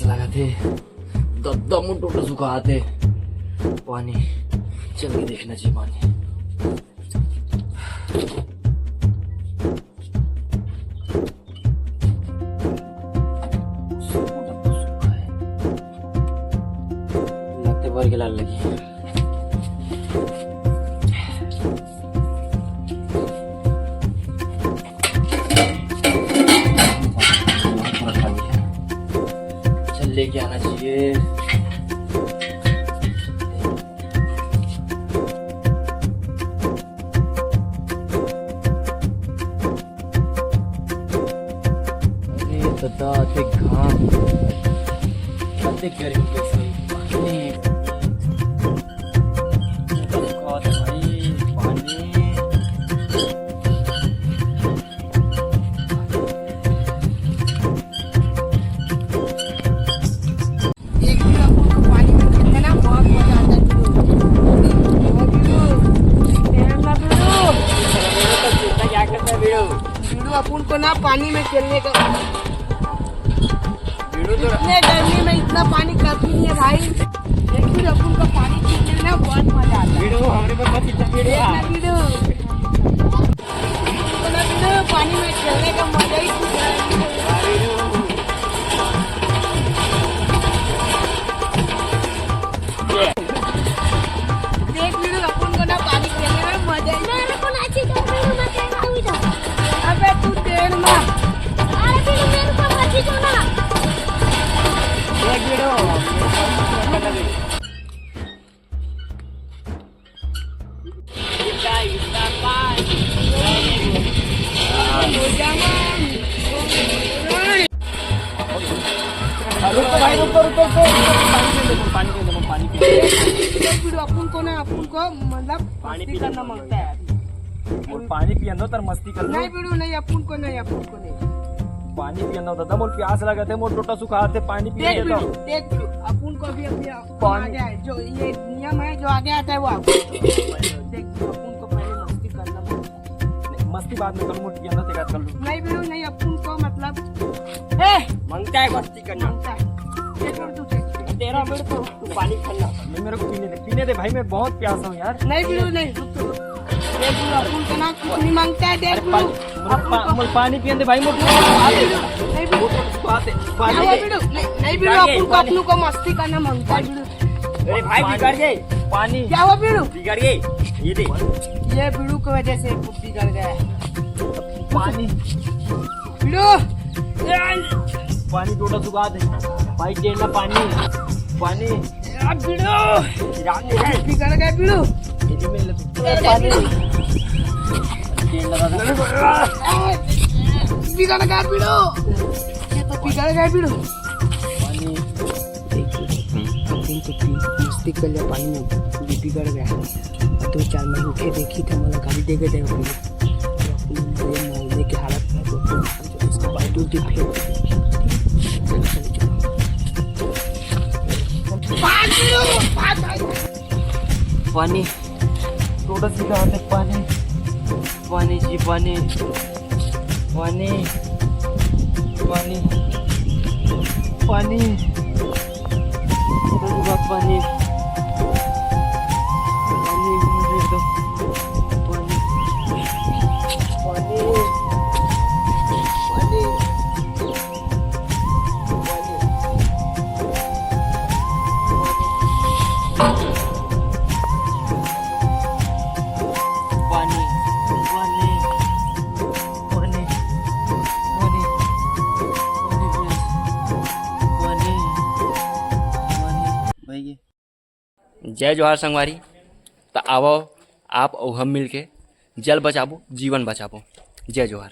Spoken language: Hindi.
लगा थे दम टोटा सुखा आते पानी चल के देखना चाहिए पानी। लगते भर के लाल लगी लेके आना चाहिए। अरे दादा ते घाम आते गर्मी के सही पानी अपन को ना पानी में खेलने का इतने गर्मी में इतना पानी काफी नहीं है भाई, लेकिन अपन को पानी खेलने में बहुत मजा आता है। पानी में खेलने का मजा ही कुछ है। देख वीडियो अपन को ना पानी खेलने में मजा ही नहीं। अबे तू तेल ना, अरे फिर मेरे को मत दो ना। एक वीडियो इतना पानी अपन को ना मतलब पानी करना मांगता है और पानी पियनो तर मस्ती कर नहीं बिड़ू नहीं अपन को नहीं पानी पियनो दादा मोर प्यास लगा थे मोर टोटा सुखा थे पानी पिए देख बिड़ू अपन को भी अभी आगे है जो ये नियम है जो आगे आता है वो आपको देख अपन को पहले मस्ती करना पड़ता। मस्ती बाद में कर मोर पियनो ते कर लूं नहीं बिड़ू नहीं अपन को मतलब ए मांगता है मस्ती करना मांगता है। देख बिड़ू तू तेरा मेरे को तू पानी खाना नहीं मेरे को पीने दे भाई मैं बहुत प्यासा हूं यार। नहीं बिड़ू नहीं देख अपन को ना कुछ नहीं मांगता है। देख मोर पानी पियन दे भाई मोर नहीं बिड़ू नहीं बिड़ू अपन को अपनों को मस्ती करना मांगता है बिड़ू। अरे भाई बिगड़ गए पानी क्या हुआ बिड़ू बिगड़ गए ये देख ये बिड़ू की वजह से बिगड़ गया है पानी बिड़ू पानी टोटा सुखा दे भाई टेढ़ा पानी पानी बिड़ू बिगड़ गया बिड़ू पानी बिगड़ गया बिड़ू ये तो बिगड़ गया बिड़ू पानी मस्ती कर लिया पानी में बिगड़ गया तो 4 महीने उठे देखी थे मतलब गाड़ी दे गए मोहल्ले की हालत में तो इसको बाइट उल्टी फेंक पानी टोटा सीधा आते पानी पानी जी पानी पानी पानी पानी पानी जय जोहार संगवारी तो आवो आप और हम मिल के जल बचाबो जीवन बचाबो। जय जोहार।